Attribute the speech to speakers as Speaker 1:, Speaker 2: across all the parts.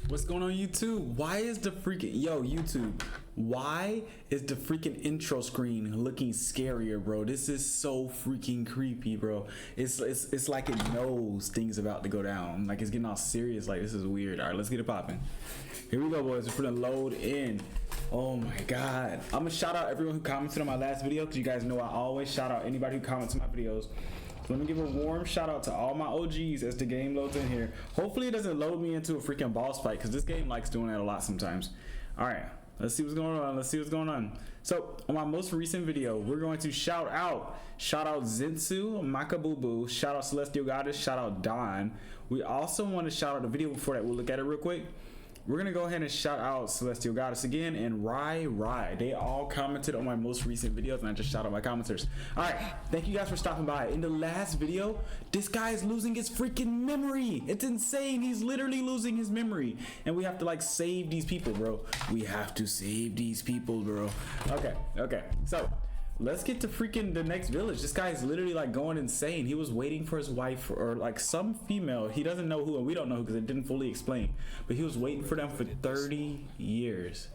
Speaker 1: What's going on YouTube? Why is the freaking YouTube? Why is the freaking intro screen looking scarier, bro? This is so freaking creepy, bro. It's like it knows things about to go down. Like it's getting all serious. Like this is weird. All right, let's get it popping. Here we go, boys. We're gonna load in. Oh my god. I'm gonna shout out everyone who commented on my last video, because you guys know I always shout out anybody who comments on my videos. So let me give a warm shout out to all my OGs as the game loads in here. Hopefully it doesn't load me into a freaking boss fight, because this game likes doing that a lot sometimes. All right, let's see what's going on. Let's see what's going on. So on my most recent video, we're going to shout out Zensu, Makabubu, shout out Celestial Goddess, shout out Dawn. We also want to shout out the video before that. We'll look at it real quick. We're gonna go ahead and shout out Celestial Goddess again and Rai. They all commented on my most recent videos, and I just shout out my commenters. All right, thank you guys for stopping by. In the last video, this guy is losing his freaking memory. It's insane. He's literally losing his memory, and we have to like save these people, bro. We have to save these people, bro. Okay. So let's get to freaking the next village. This guy is literally like going insane. He was waiting for his wife or like some female. He doesn't know who, and we don't know who because it didn't fully explain. But he was waiting for them for 30 years.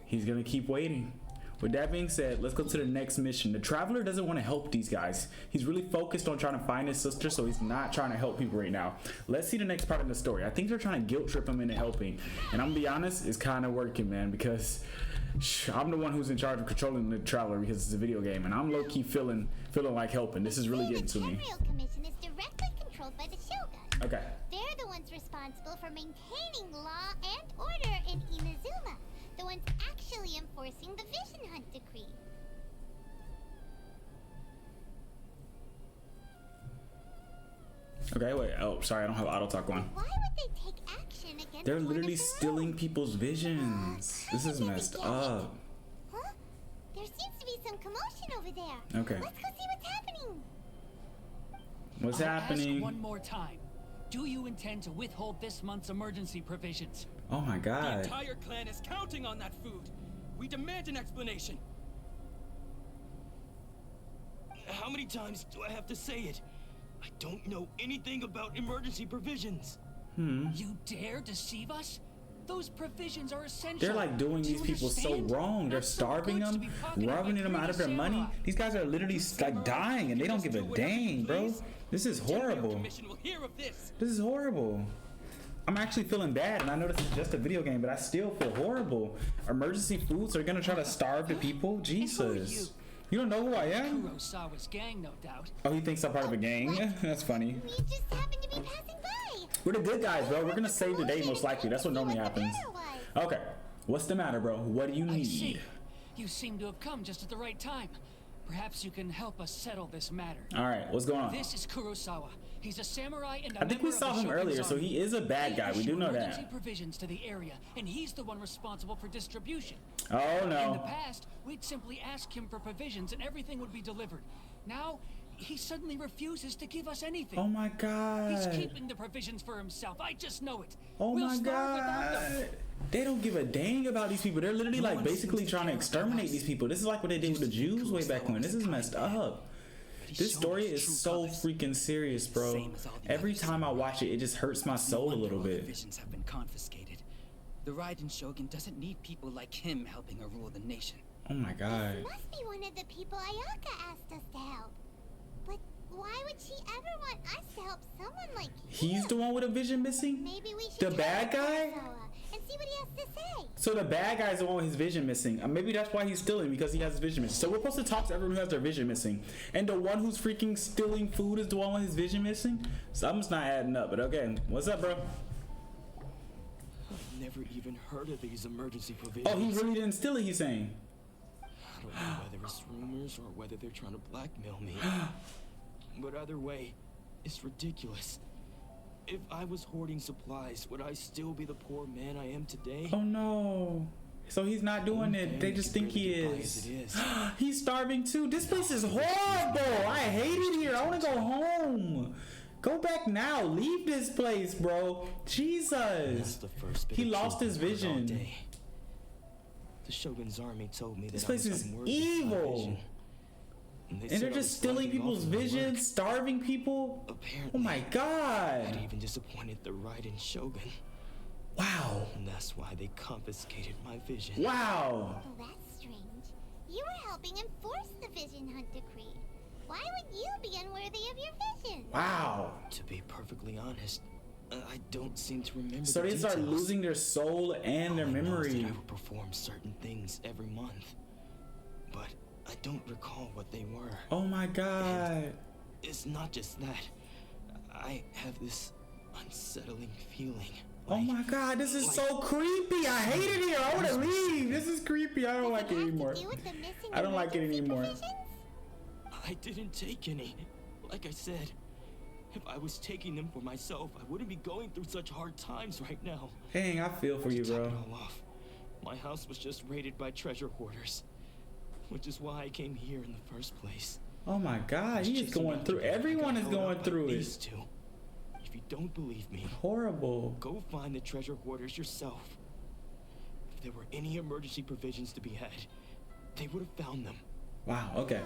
Speaker 1: He's gonna keep waiting. With that being said, let's go to the next mission. The traveler doesn't want to help these guys. He's really focused on trying to find his sister, so he's not trying to help people right now. Let's see the next part of the story. I think they're trying to guilt trip him into helping, and I'm gonna be honest, it's kind of working, man, because I'm the one who's in charge of controlling the traveler because it's a video game, and I'm low-key feeling like helping. This is really getting to me.
Speaker 2: The Commission is directly controlled by the Shogun.
Speaker 1: Okay.
Speaker 2: They're the ones responsible for maintaining law and order in Inazuma. The ones actually enforcing the Vision Hunt decree.
Speaker 1: Okay, wait. Oh, sorry, I don't have auto talk on.
Speaker 2: Why would they take action against
Speaker 1: They're
Speaker 2: one
Speaker 1: literally
Speaker 2: of their
Speaker 1: stealing
Speaker 2: own?
Speaker 1: people's visions. This is messed up.
Speaker 2: Huh? There seems to be some commotion over there.
Speaker 1: Okay.
Speaker 2: Let's go see what's happening.
Speaker 1: What's happening?
Speaker 3: Ask one more time. Do you intend to withhold this month's emergency provisions?
Speaker 1: Oh my
Speaker 4: The
Speaker 1: god.
Speaker 4: entire clan is counting on that food. We demand an explanation. How many times do I have to say it? I don't know anything about emergency provisions.
Speaker 3: You dare deceive us? Those provisions are essential.
Speaker 1: They're like doing
Speaker 3: Do
Speaker 1: these
Speaker 3: you
Speaker 1: people so
Speaker 3: understand?
Speaker 1: wrong. They're
Speaker 3: Not so
Speaker 1: starving
Speaker 3: good to
Speaker 1: them,
Speaker 3: be pocketed by
Speaker 1: robbing them out of their
Speaker 3: greedy
Speaker 1: money.
Speaker 3: samurai.
Speaker 1: These guys are literally like dying, and they don't give a dang, bro. This is
Speaker 4: The
Speaker 1: horrible.
Speaker 4: Commission will hear of this.
Speaker 1: This is horrible. I'm actually feeling bad, and I know this is just a video game, but I still feel horrible. Emergency foods are gonna try to starve the people? Jesus. You don't know who I am?
Speaker 3: Kurosawa's gang, no doubt.
Speaker 1: Oh, he thinks I'm part of a gang? That's funny.
Speaker 2: We just happened to be passing by.
Speaker 1: We're the good guys, bro. We're gonna save the day most likely. That's what normally happens. Okay. What's the matter, bro? What do you
Speaker 3: I see.
Speaker 1: need?
Speaker 3: You seem to have come just at the right time. Perhaps you can help us settle this matter.
Speaker 1: Alright, what's going on?
Speaker 3: This is Kurosawa. He's a samurai and a
Speaker 1: I think we
Speaker 3: member of
Speaker 1: saw
Speaker 3: the
Speaker 1: him
Speaker 3: Shogun's
Speaker 1: earlier, so
Speaker 3: army.
Speaker 1: he is a bad guy. We do know
Speaker 3: Emergency
Speaker 1: that.
Speaker 3: provisions to the area, and he's the one responsible for distribution.
Speaker 1: Oh
Speaker 3: In the
Speaker 1: no.
Speaker 3: past, we'd simply ask him for provisions and everything would be delivered. Now, he suddenly refuses to give us anything.
Speaker 1: Oh my
Speaker 3: He's
Speaker 1: god.
Speaker 3: keeping the provisions for himself. I just know it.
Speaker 1: Oh
Speaker 3: We'll
Speaker 1: my
Speaker 3: starve without them.
Speaker 1: god. They don't give a dang about these people. They're literally like basically trying to exterminate these people. This is like what they did with the Jews way back when. This is messed up. This story is so freaking serious, bro. Every time I watch it, it just hurts my soul a little bit.
Speaker 5: Visions have been confiscated. The Raiden Shogun doesn't need people like him helping her rule the nation.
Speaker 1: Oh my god.
Speaker 2: Must be one of the people Ayaka asked us to help. But why would she ever want us to help someone like him?
Speaker 1: He's the one with a vision missing?
Speaker 2: Maybe we should
Speaker 1: The
Speaker 2: try
Speaker 1: bad
Speaker 2: to
Speaker 1: guy?
Speaker 2: Kurosawa and see what he has to say.
Speaker 1: So the bad guy's the one with his vision missing. Maybe that's why he's stealing, because he has his vision missing. So we're supposed to talk to everyone who has their vision missing. And the one who's freaking stealing food is the one with his vision missing? Something's not adding up, but okay. What's up, bro?
Speaker 4: I've never even heard of these emergency provisions.
Speaker 1: Oh, he really didn't steal it, he's saying.
Speaker 4: I don't know whether it's rumors or whether they're trying to blackmail me. But either way, it's ridiculous. If I was hoarding supplies, would I still be the poor man I am today?
Speaker 1: Oh no. So he's not doing it. They just think he is. He's starving too. This place is horrible. I hate it here. I want to go home. Go back now. Leave this place, bro. Jesus. He lost his vision.
Speaker 4: The Shogun's army told me that
Speaker 1: This place
Speaker 4: I was
Speaker 1: is
Speaker 4: unworthy of my
Speaker 1: evil.
Speaker 4: vision.
Speaker 1: And
Speaker 4: said
Speaker 1: they're
Speaker 4: I
Speaker 1: just
Speaker 4: was
Speaker 1: stealing
Speaker 4: slacking
Speaker 1: people's
Speaker 4: off in my work.
Speaker 1: visions, starving people.
Speaker 4: Apparently,
Speaker 1: Oh my
Speaker 4: I'd
Speaker 1: god.
Speaker 4: even disappointed the Raiden Shogun.
Speaker 1: Wow.
Speaker 4: And that's why they confiscated my vision.
Speaker 1: Wow.
Speaker 2: Well, that's strange. You were helping enforce the Vision Hunt Decree. Why would you be unworthy of your vision?
Speaker 1: Wow.
Speaker 4: To be perfectly honest, I don't seem to remember
Speaker 1: So
Speaker 4: the
Speaker 1: they start
Speaker 4: details.
Speaker 1: losing their soul and their
Speaker 4: All I know is
Speaker 1: memory.
Speaker 4: that I would perform certain things every month, but I don't recall what they were.
Speaker 1: Oh my god.
Speaker 4: It's not just that. I have this unsettling feeling.
Speaker 1: Oh my god, this is so creepy. I hate it here. I want to leave. This is creepy. I don't like it anymore. I don't like it anymore.
Speaker 4: I didn't take any. Like I said, if I was taking them for myself, I wouldn't be going through such hard times right now.
Speaker 1: Dang, I feel for you,
Speaker 4: To top
Speaker 1: bro.
Speaker 4: it all off, my house was just raided by treasure hoarders, which is why I came here in the first place.
Speaker 1: Oh my god, he is
Speaker 4: Chasing
Speaker 1: going
Speaker 4: after
Speaker 1: through.
Speaker 4: me, I
Speaker 1: Everyone
Speaker 4: got
Speaker 1: is
Speaker 4: held
Speaker 1: going
Speaker 4: up by
Speaker 1: through
Speaker 4: these
Speaker 1: it.
Speaker 4: two. If you don't believe me,
Speaker 1: Horrible.
Speaker 4: go find the treasure hoarders yourself. If there were any emergency provisions to be had, they would have found them.
Speaker 1: Wow, okay.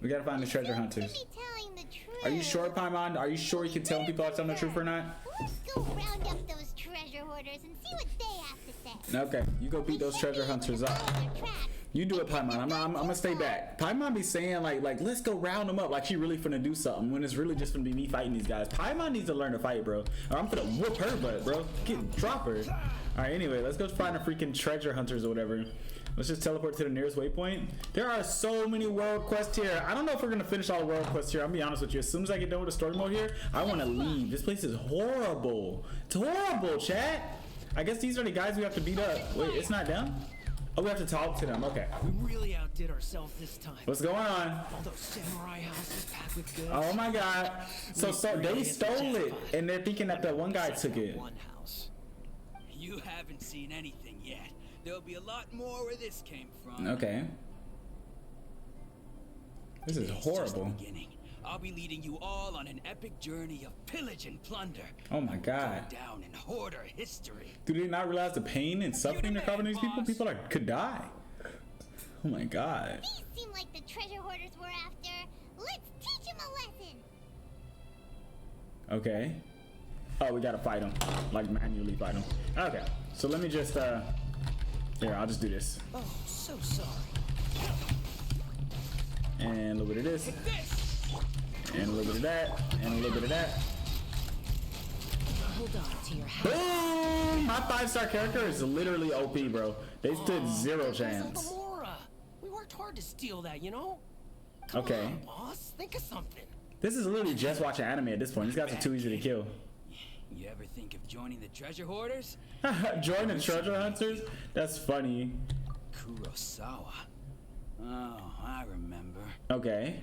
Speaker 1: We gotta find the treasure hunters.
Speaker 2: Be telling the truth.
Speaker 1: Are you sure, Paimon? Are you sure you can tell people are telling the truth or not?
Speaker 2: Let's go round up those treasure hoarders and see what they have to say.
Speaker 1: Okay, you go beat those treasure hunters up. You do it, Paimon. I'm gonna stay back. Paimon be saying like let's go round them up like she really finna do something when it's really just gonna be me fighting these guys. Paimon needs to learn to fight, bro. Or I'm finna whoop her butt, bro. Drop her. All right, anyway, let's go find the freaking treasure hunters or whatever. Let's just teleport to the nearest waypoint. There are so many world quests here. I don't know if we're gonna finish all the world quests here. I'll be honest with you. As soon as I get done with the story mode here, I want to leave. This place is horrible. It's horrible, chat. I guess these are the guys we have to beat up. Wait, it's not them? Oh, we have to talk to them. Okay.
Speaker 3: We really outdid ourselves this time.
Speaker 1: What's going on?
Speaker 3: All those samurai houses packed with goods.
Speaker 1: Oh my god. So they stole it and they're thinking that the one guy took it.
Speaker 5: One house. You haven't seen anything yet. There'll be a lot more where this came from.
Speaker 1: Okay. This is
Speaker 5: It's just the
Speaker 1: horrible.
Speaker 5: beginning. I'll be leading you all on an epic journey of pillage and plunder.
Speaker 1: Oh my god.
Speaker 5: Going down in hoarder history.
Speaker 1: Do they not realize the pain and suffering they're causing these people? People could die. Oh my god.
Speaker 2: These seem like the treasure hoarders we're after. Let's teach them a lesson.
Speaker 1: Okay. Oh, we gotta fight them. Like manually fight them. Okay. So let me just here, I'll just do this.
Speaker 3: Oh, so sorry.
Speaker 1: And a little bit of this.
Speaker 3: This!
Speaker 1: And a little bit of that. And a little bit of that.
Speaker 6: Hold on to your house.
Speaker 1: Boom! My 5-star character is literally OP, bro. They stood zero chance.
Speaker 3: Gamora! We worked hard to steal that, you know?
Speaker 1: Okay.
Speaker 3: Come on, boss. Think of something.
Speaker 1: This is literally just watching anime at this point. These guys are too easy to kill.
Speaker 5: You ever think of joining the treasure hoarders?
Speaker 1: Join the treasure hunters? That's funny.
Speaker 5: Kurosawa. Oh, I remember.
Speaker 1: Okay.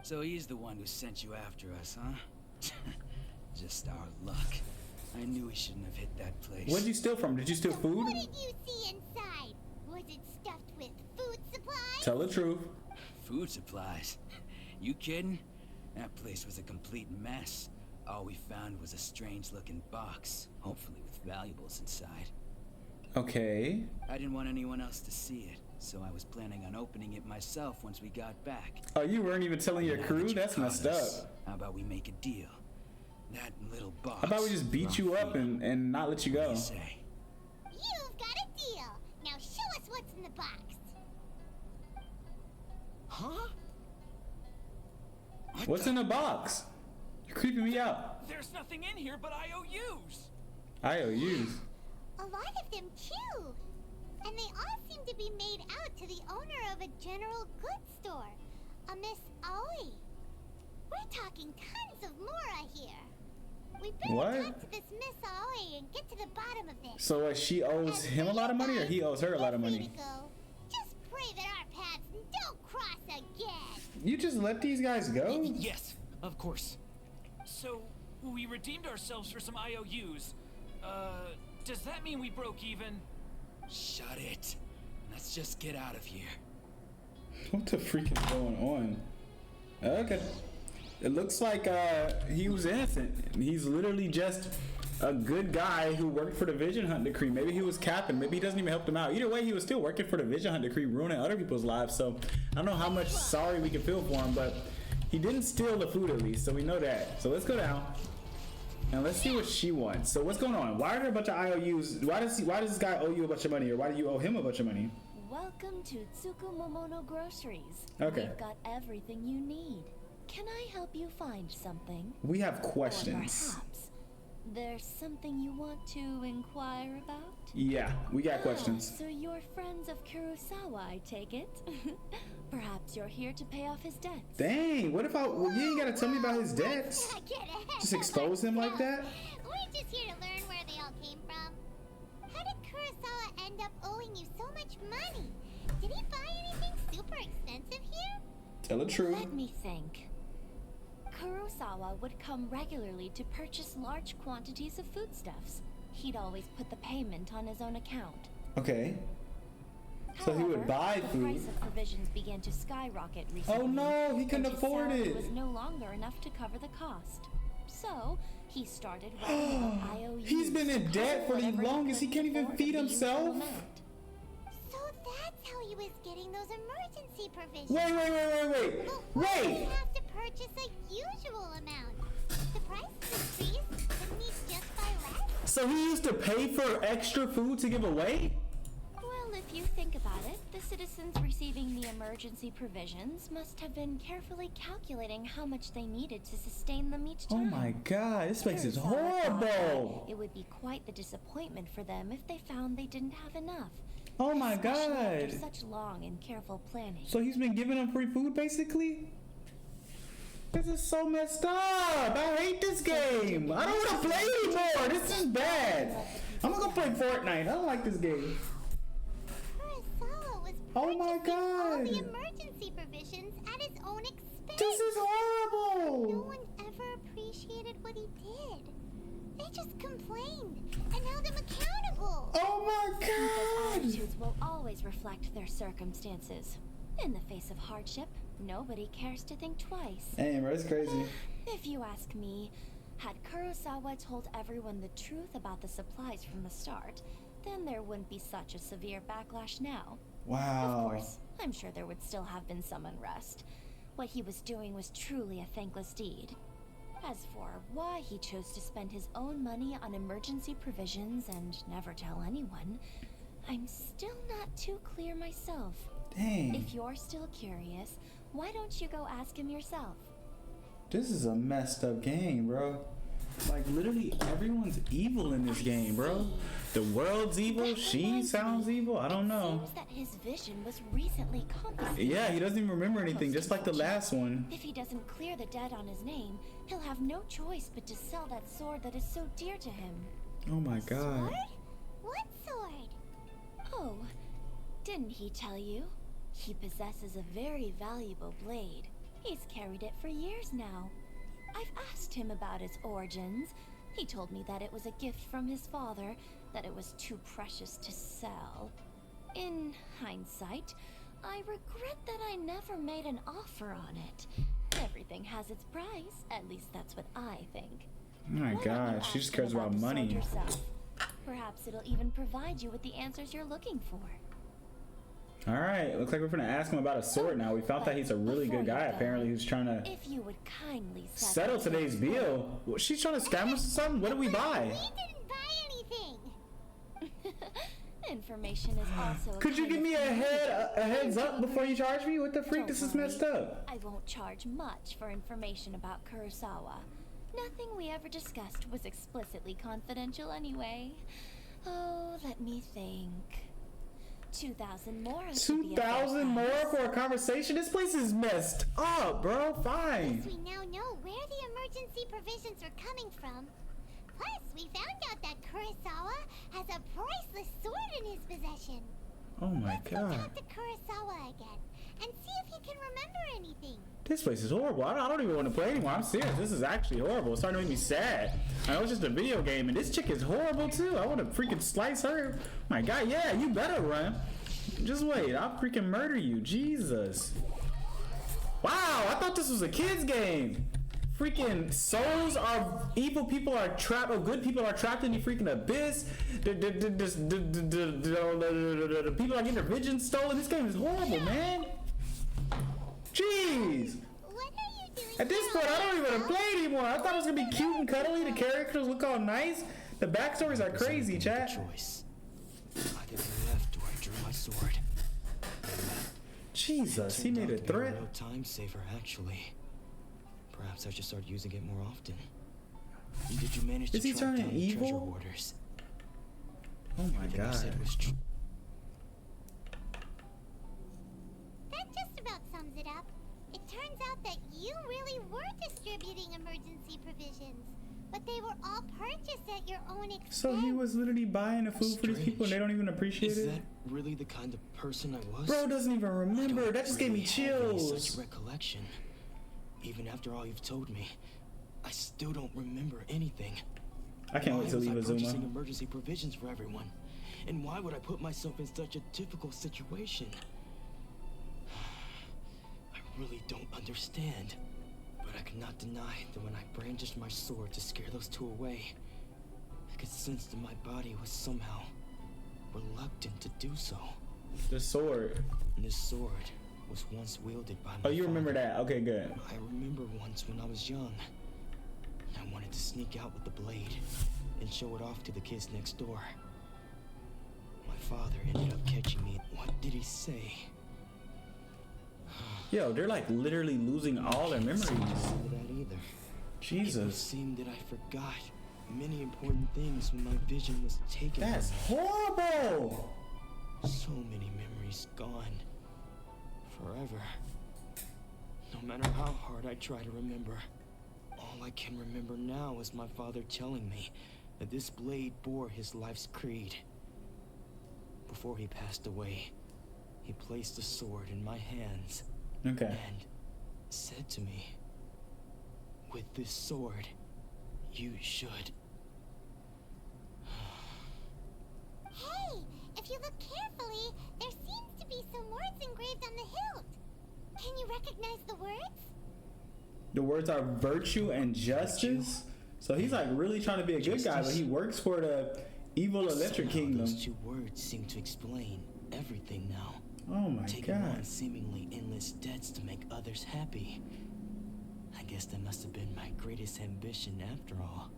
Speaker 5: So he's the one who sent you after us, huh? Just our luck. I knew we shouldn't have hit that place.
Speaker 1: Where'd you steal from? Did you steal food?
Speaker 2: What did you see inside? Was it stuffed with food supplies?
Speaker 1: Tell the truth.
Speaker 5: Food supplies? You kidding? That place was a complete mess. All we found was a strange-looking box, hopefully with valuables inside.
Speaker 1: Okay.
Speaker 5: I didn't want anyone else to see it, so I was planning on opening it myself once we got back.
Speaker 1: Oh, you weren't even telling your
Speaker 5: Now
Speaker 1: crew?
Speaker 5: that you
Speaker 1: That's
Speaker 5: caught
Speaker 1: messed
Speaker 5: us,
Speaker 1: up.
Speaker 5: How about we make a deal? That little box.
Speaker 1: How about we just beat you up and not let you
Speaker 5: What do
Speaker 1: go?
Speaker 5: you say?
Speaker 2: You've got a deal. Now show us what's in the box.
Speaker 3: Huh?
Speaker 1: What's in the box? You're creeping me out.
Speaker 3: There's nothing in here but IOUs.
Speaker 1: IOUs.
Speaker 2: A lot of them too. And they all seem to be made out to the owner of a general goods store, a Miss Aoi. We're talking tons of Mora here. We better
Speaker 1: What?
Speaker 2: talk to this Miss Aoi and get to the bottom of this.
Speaker 1: So she owes him a lot of money or he owes her a lot of
Speaker 2: You're free
Speaker 1: money?
Speaker 2: to go. Just pray that our paths don't cross again.
Speaker 1: You just let these guys go?
Speaker 3: Yes, of course. So, we redeemed ourselves for some IOUs. Does that mean we broke even?
Speaker 5: Shut it. Let's just get out of here.
Speaker 1: What the freak is going on? Okay. It looks like he was innocent. He's literally just a good guy who worked for the Vision Hunt Decree. Maybe he was capping. Maybe he doesn't even help them out. Either way, he was still working for the Vision Hunt Decree, ruining other people's lives. So I don't know how much sorry we can feel for him, but he didn't steal the food at least, so we know that. So let's go down. And let's see what she wants. So what's going on? Why are there a bunch of IOUs? Why does this guy owe you a bunch of money, or why do you owe him a bunch of money?
Speaker 6: Welcome to Tsukumomono Groceries.
Speaker 1: Okay.
Speaker 6: We've got everything you need. Can I help you find something?
Speaker 1: We have
Speaker 6: Or
Speaker 1: questions.
Speaker 6: perhaps there's something you want to inquire about?
Speaker 1: Yeah, we got questions.
Speaker 6: So you're friends of Kurosawa, I take it? Perhaps you're here to pay off his debts.
Speaker 1: Dang, what if well, you ain't gotta tell me about his debts.
Speaker 2: Let's not get ahead
Speaker 1: Just
Speaker 2: of
Speaker 1: expose him like that?
Speaker 2: We're just here to learn where they all came from. How did Kurosawa end up owing you so much money? Did he buy anything super expensive here?
Speaker 1: Tell the truth.
Speaker 6: Let me think. Kurosawa would come regularly to purchase large quantities of foodstuffs. He'd always put the payment on his own account.
Speaker 1: Okay. So he would
Speaker 6: However,
Speaker 1: buy
Speaker 6: the
Speaker 1: food.
Speaker 6: price of provisions began to skyrocket recently.
Speaker 1: Oh no, he couldn't
Speaker 6: and to
Speaker 1: afford
Speaker 6: sell
Speaker 1: it.
Speaker 6: was no longer enough to cover the cost. So he started writing up IOUs.
Speaker 1: He's been in
Speaker 6: to
Speaker 1: debt
Speaker 6: cover
Speaker 1: for the
Speaker 6: whatever he
Speaker 1: longest. He
Speaker 6: couldn't
Speaker 1: can't even
Speaker 6: afford
Speaker 1: feed
Speaker 6: of the usual
Speaker 1: himself.
Speaker 6: amount.
Speaker 2: So that's how he was getting those emergency provisions.
Speaker 1: Wait.
Speaker 2: But why did he
Speaker 1: Wait.
Speaker 2: have to purchase a usual amount? The prices increased, couldn't he just buy less?
Speaker 1: So he used to pay for extra food to give away?
Speaker 6: Well, if you think about it, the citizens receiving the emergency provisions must have been carefully calculating how much they needed to sustain them each
Speaker 1: Oh
Speaker 6: time.
Speaker 1: my god, this place is
Speaker 6: Kurosawa thought
Speaker 1: horrible.
Speaker 6: that it would be quite the disappointment for them if they found they didn't have enough.
Speaker 1: Oh my
Speaker 6: Especially after
Speaker 1: god.
Speaker 6: such long and careful planning.
Speaker 1: So he's been giving them free food basically? This is so messed up. I hate this game. I don't want to play anymore. This is bad. I'm gonna go play Fortnite. I don't like this game.
Speaker 2: Kurosawa was
Speaker 1: Oh my
Speaker 2: purchasing all
Speaker 1: God.
Speaker 2: the emergency provisions at his own expense.
Speaker 1: This is
Speaker 2: No
Speaker 1: horrible.
Speaker 2: one ever appreciated what he did. They just complained and held him accountable.
Speaker 1: Oh my
Speaker 6: People's
Speaker 1: god.
Speaker 6: attitudes will always reflect their circumstances. In the face of hardship, nobody cares to think twice.
Speaker 1: Damn, bro, it's crazy.
Speaker 6: If you ask me, had Kurosawa told everyone the truth about the supplies from the start, then there wouldn't be such a severe backlash now. Of
Speaker 1: Wow.
Speaker 6: course, I'm sure there would still have been some unrest. What he was doing was truly a thankless deed. As for why he chose to spend his own money on emergency provisions and never tell anyone, I'm still not too clear myself.
Speaker 1: Dang.
Speaker 6: If you're still curious, why don't you go ask him yourself?
Speaker 1: This is a messed up game, bro. Like literally everyone's evil in this game, bro. The world's evil.
Speaker 6: That
Speaker 1: She
Speaker 6: reminds
Speaker 1: sounds
Speaker 6: me,
Speaker 1: evil. I don't
Speaker 6: it
Speaker 1: know.
Speaker 6: seems that his vision was recently confiscated.
Speaker 1: Yeah, he doesn't even remember anything, just like the last one.
Speaker 6: If he doesn't clear the debt on his name, he'll have no choice but to sell that sword that is so dear to him.
Speaker 1: Oh my god.
Speaker 2: Sword? What sword?
Speaker 6: Oh, didn't he tell you? He possesses a very valuable blade. He's carried it for years now. I've asked him about its origins. He told me that it was a gift from his father, that it was too precious to sell. In hindsight, I regret that I never made an offer on it. Everything has its price, at least that's what I think.
Speaker 1: Oh my
Speaker 6: Why don't you
Speaker 1: god, she
Speaker 6: ask
Speaker 1: just
Speaker 6: him
Speaker 1: cares about
Speaker 6: the sword
Speaker 1: money.
Speaker 6: yourself? Perhaps it'll even provide you with the answers you're looking for.
Speaker 1: Alright, looks like we're gonna ask him about a sword now. We found that he's a really good guy, apparently, who's trying to
Speaker 6: If you would kindly
Speaker 1: settle today's bill. What, she's trying to scam us or something? What did we buy?
Speaker 2: We didn't buy anything.
Speaker 6: Information is also.
Speaker 1: Could you give me a heads up before you charge me? What the freak? This is messed up.
Speaker 6: I won't charge much for information about Kurosawa. Nothing we ever discussed was explicitly confidential anyway. Oh, let me think. 2,000 more. should be a fair
Speaker 1: 2,000 more
Speaker 6: price.
Speaker 1: for a conversation? This place is messed up, bro. Fine.
Speaker 2: We now know where the emergency provisions are coming from. Plus, we found out that Kurosawa has a priceless sword in his possession.
Speaker 1: Oh my
Speaker 2: Let's go
Speaker 1: god.
Speaker 2: talk to Kurosawa again and see if he can remember anything.
Speaker 1: This place is horrible. I don't even want to play anymore. I'm serious. This is actually horrible. It's starting to make me sad. I know it's just a video game, and this chick is horrible too. I want to freaking slice her. My god, yeah, you better run. Just wait. I'll freaking murder you. Jesus. Wow, I thought this was a kid's game. Freaking souls are evil people are trapped, or good people are trapped in the freaking abyss. The people are getting their visions stolen. This game is horrible, man. Jeez.
Speaker 2: What are you doing
Speaker 1: At this point, I don't even want to play anymore. I thought it was gonna be cute and cuddly. The characters look all nice. The backstories are crazy, chat.
Speaker 4: Choice. Either I left or I drew my sword.
Speaker 1: Jesus, he
Speaker 4: Turned
Speaker 1: made
Speaker 4: out
Speaker 1: a
Speaker 4: to be
Speaker 1: threat.
Speaker 4: real time saver, actually. Perhaps I should start using it more often. Did you manage
Speaker 1: Is
Speaker 4: to
Speaker 1: he
Speaker 4: track
Speaker 1: turning
Speaker 4: down the treasure
Speaker 1: evil?
Speaker 4: hoarders?
Speaker 1: Oh my
Speaker 4: Everything I
Speaker 1: god.
Speaker 4: said was true.
Speaker 2: That just about sums it up. It turns out that you really were distributing emergency provisions, but they were all purchased at your own expense.
Speaker 1: So he was literally buying the food for these people and they don't even appreciate
Speaker 4: Is
Speaker 1: it?
Speaker 4: that really the kind of person I was?
Speaker 1: Bro doesn't even
Speaker 4: I
Speaker 1: remember.
Speaker 4: don't
Speaker 1: That just gave me
Speaker 4: really have any
Speaker 1: chills.
Speaker 4: such recollection. Even after all you've told me, I still don't remember anything.
Speaker 1: I can't wait to
Speaker 4: Why
Speaker 1: leave
Speaker 4: was I purchasing
Speaker 1: Azuma.
Speaker 4: emergency provisions for everyone? And why would I put myself in such a difficult situation? I really don't understand. But I cannot deny that when I brandished my sword to scare those two away, I could sense that my body was somehow reluctant to do so.
Speaker 1: The sword.
Speaker 4: And this sword was once wielded by my
Speaker 1: Oh, you remember
Speaker 4: father.
Speaker 1: that? Okay, good.
Speaker 4: I remember once when I was young, I wanted to sneak out with the blade and show it off to the kids next door. My father ended up catching me. What did he say?
Speaker 1: Yo, they're like literally losing all their memories.
Speaker 4: Can't say that either. It would
Speaker 1: Jesus.
Speaker 4: seem that I forgot many important things when my vision was taken.
Speaker 1: That's
Speaker 4: from
Speaker 1: horrible.
Speaker 4: me. So many memories gone. Forever. No matter how hard I try to remember, all I can remember now is my father telling me that this blade bore his life's creed. Before he passed away, he placed the sword in my hands
Speaker 1: Okay.
Speaker 4: and said to me, "With this sword, you should."
Speaker 2: Hey, if you look carefully, there seems to be some words engraved on the hilt. Can you recognize the words?
Speaker 1: The words are virtue and justice. So he's like really trying to be a good guy, but he works for the evil electric
Speaker 4: Somehow
Speaker 1: kingdom.
Speaker 4: Those two words seem to explain everything now.
Speaker 1: Oh my
Speaker 4: Taking on
Speaker 1: god.
Speaker 4: seemingly endless debts to make others happy. I guess that must have been my greatest ambition after all.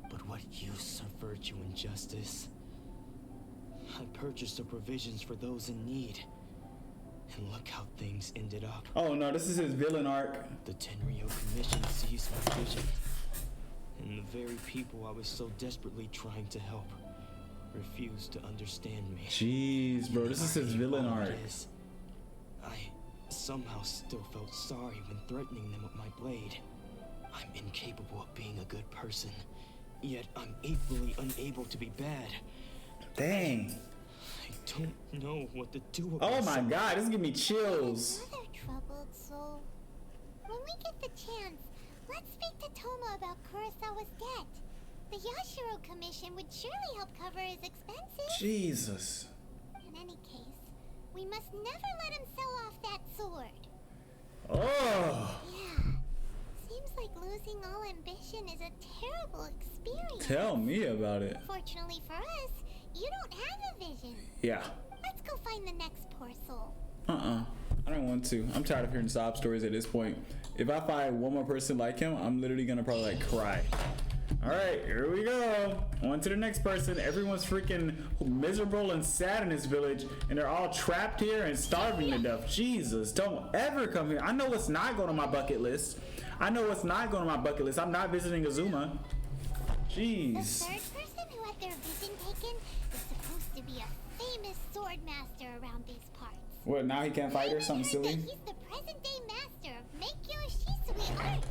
Speaker 4: But what use of virtue and justice? I purchased the provisions for those in need. And look how things ended up.
Speaker 1: Oh no, this is his villain arc.
Speaker 4: The Tenryo Commission seized my vision. And the very people I was so desperately trying to help refused to understand me.
Speaker 1: Jeez, bro, this is his villain
Speaker 4: All it
Speaker 1: arc.
Speaker 4: is, I somehow still felt sorry when threatening them with my blade. I'm incapable of being a good person, yet I'm equally unable to be bad.
Speaker 1: Dang.
Speaker 4: I don't know what to do
Speaker 1: Oh
Speaker 4: about
Speaker 1: my
Speaker 4: some-
Speaker 1: god, this is giving me chills.
Speaker 2: Another troubled soul. When we get the chance, let's speak to Toma about Kurosawa's debt. The Yashiro Commission would surely help cover his expenses.
Speaker 1: Jesus.
Speaker 2: In any case, we must never let him sell off that sword.
Speaker 1: Oh.
Speaker 2: Yeah. Seems like losing all ambition is a terrible experience.
Speaker 1: Tell me about it.
Speaker 2: Fortunately for us, you don't have a vision.
Speaker 1: Yeah.
Speaker 2: Let's go find the next poor soul.
Speaker 1: I don't want to. I'm tired of hearing sob stories at this point. If I find one more person like him, I'm literally gonna probably like cry. All right, here we go. On to the next person. Everyone's freaking miserable and sad in this village, and they're all trapped here and starving to death. Jesus, don't ever come here. I know what's not going on my bucket list. I'm not visiting Azuma.
Speaker 2: The
Speaker 1: Jeez.
Speaker 2: third person who had their vision taken is supposed to be a famous sword master around these parts.
Speaker 1: What, now he can't fight her? Something
Speaker 2: I heard that
Speaker 1: silly?
Speaker 2: He's the present-day master of Meikyo Shisui art.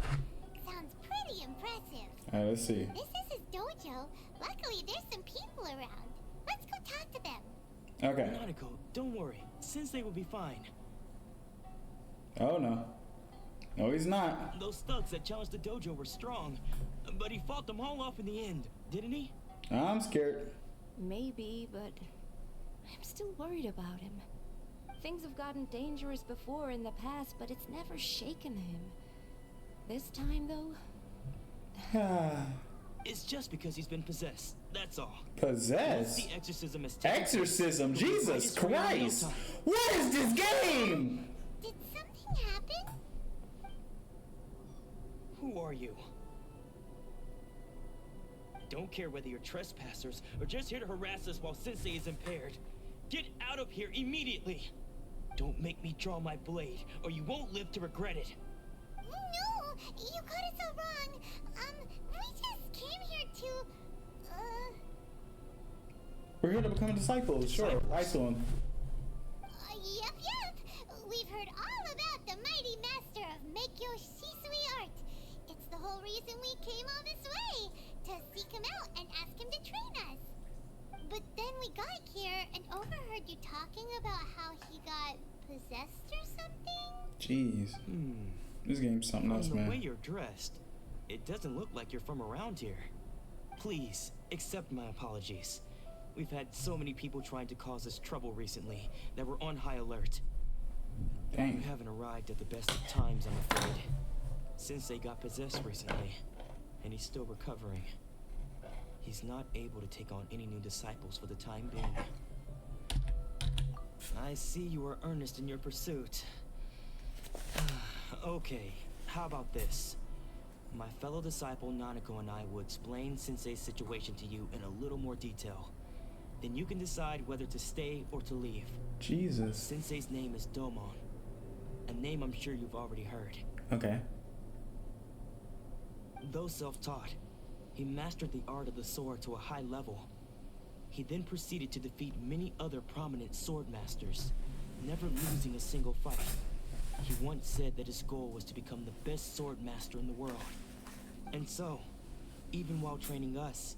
Speaker 2: Sounds pretty impressive.
Speaker 1: All right, let's see.
Speaker 2: This is his dojo. Luckily, there's some people around. Let's go talk to them.
Speaker 1: Okay.
Speaker 4: Nanako, don't worry. Sensei will be fine.
Speaker 1: Oh no. No, he's not.
Speaker 4: Those thugs that challenged the dojo were strong, but he fought them all off in the end, didn't he?
Speaker 1: I'm scared.
Speaker 6: Maybe, but I'm still worried about him. Things have gotten dangerous before in the past, but it's never shaken him. This time, though,
Speaker 4: It's just because he's been possessed, that's all. Once
Speaker 1: Possessed?
Speaker 4: the exorcism is taken place,
Speaker 1: Exorcism,
Speaker 4: he'll be
Speaker 1: Jesus
Speaker 4: right as rain in no
Speaker 1: Christ!
Speaker 4: time.
Speaker 1: What is this game?
Speaker 2: Did something happen?
Speaker 4: Who are you? Don't care whether you're trespassers or just here to harass us while Sensei is impaired. Get out of here immediately! Don't make me draw my blade, or you won't live to regret it.
Speaker 2: No, you got it so wrong. We just came here to,
Speaker 1: We're here to become disciples. Sure, right to him.
Speaker 2: Yep. We've heard all about the mighty master of Meikyo Shisui art. It's the whole reason we came all this way, to seek him out and ask him to train us. But then we got here and overheard you talking about how he got possessed or something?
Speaker 1: Jeez. This game's something else,
Speaker 4: From the
Speaker 1: man.
Speaker 4: way you're dressed, it doesn't look like you're from around here. Please, accept my apologies. We've had so many people trying to cause us trouble recently that we're on high alert.
Speaker 1: Dang.
Speaker 4: You haven't arrived at the best of times, I'm afraid. Sensei got possessed recently, and he's still recovering. He's not able to take on any new disciples for the time being. I see you are earnest in your pursuit. Okay, how about this? My fellow disciple Nanako and I will explain Sensei's situation to you in a little more detail. Then you can decide whether to stay or to leave.
Speaker 1: Jesus.
Speaker 4: Sensei's name is Domon, a name I'm sure you've already heard.
Speaker 1: Okay.
Speaker 4: Though self-taught, he mastered the art of the sword to a high level. He then proceeded to defeat many other prominent sword masters, never losing a single fight. He once said that his goal was to become the best sword master in the world. And so, even while training us,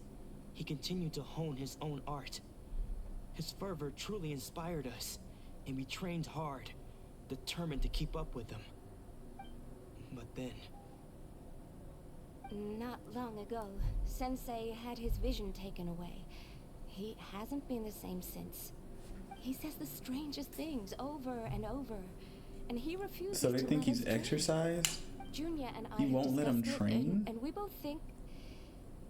Speaker 4: he continued to hone his own art. His fervor truly inspired us, and we trained hard, determined to keep up with him. But then,
Speaker 6: Not long ago, Sensei had his vision taken away. He hasn't been the same since. He says the strangest things over and over, and he refuses
Speaker 1: So they
Speaker 6: to
Speaker 1: think
Speaker 6: let
Speaker 1: he's
Speaker 6: us train.
Speaker 1: exercised?
Speaker 6: Junior and I
Speaker 1: He
Speaker 6: have
Speaker 1: won't let him
Speaker 6: discussed it,
Speaker 1: train?
Speaker 6: and we both think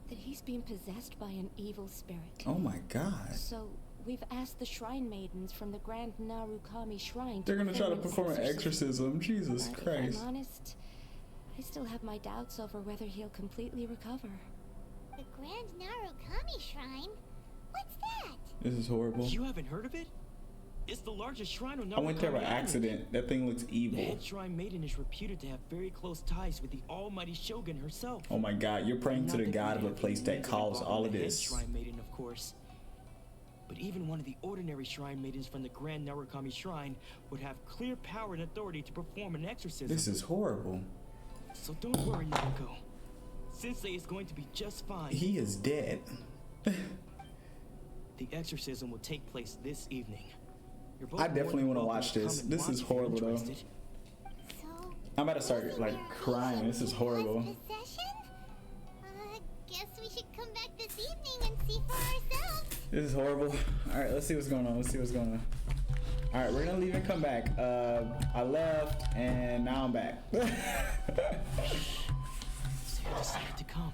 Speaker 6: that he's been possessed by an evil spirit.
Speaker 1: Oh my god.
Speaker 6: So we've asked the shrine maidens from the Grand Narukami Shrine
Speaker 1: They're gonna try to
Speaker 6: an
Speaker 1: perform an exorcism. Jesus
Speaker 6: But if
Speaker 1: Christ.
Speaker 6: I'm honest, I still have my doubts over whether he'll completely recover.
Speaker 2: The Grand Narukami Shrine? What's that?
Speaker 1: This is horrible.
Speaker 4: you haven't heard of it? It's the largest shrine on
Speaker 1: I went there by
Speaker 4: Narukami Island.
Speaker 1: accident. That thing looks
Speaker 4: The
Speaker 1: evil.
Speaker 4: head shrine maiden is reputed to have very close ties with the almighty Shogun herself.
Speaker 1: Oh my god, you're praying to
Speaker 4: Not
Speaker 1: the
Speaker 4: that
Speaker 1: god
Speaker 4: we
Speaker 1: of a
Speaker 4: have
Speaker 1: place
Speaker 4: any
Speaker 1: that
Speaker 4: names
Speaker 1: caused
Speaker 4: involved
Speaker 1: all
Speaker 4: in
Speaker 1: of
Speaker 4: the head
Speaker 1: this.
Speaker 4: Shrine maiden, of course. But even one of the ordinary shrine maidens from the Grand Narukami Shrine would have clear power and authority to perform an exorcism.
Speaker 1: This is horrible.
Speaker 4: So don't worry, Naruko. Sensei is going to be just fine.
Speaker 1: He is dead.
Speaker 4: The exorcism will take place this evening. You're both
Speaker 1: I
Speaker 4: more
Speaker 1: definitely
Speaker 4: than
Speaker 1: want to
Speaker 4: welcome
Speaker 1: watch
Speaker 4: come
Speaker 1: this.
Speaker 4: and
Speaker 1: This
Speaker 4: watch
Speaker 1: is
Speaker 4: if you're
Speaker 1: horrible though.
Speaker 4: interested.
Speaker 2: So,
Speaker 1: I'm about to start like crying. This is horrible.
Speaker 2: Possession? Guess we should come back this evening and see for ourselves.
Speaker 1: This is horrible. Alright, let's see what's going on. Let's see what's going on. Alright, we're gonna leave and come back. I left and now I'm back.
Speaker 4: So you decided to come.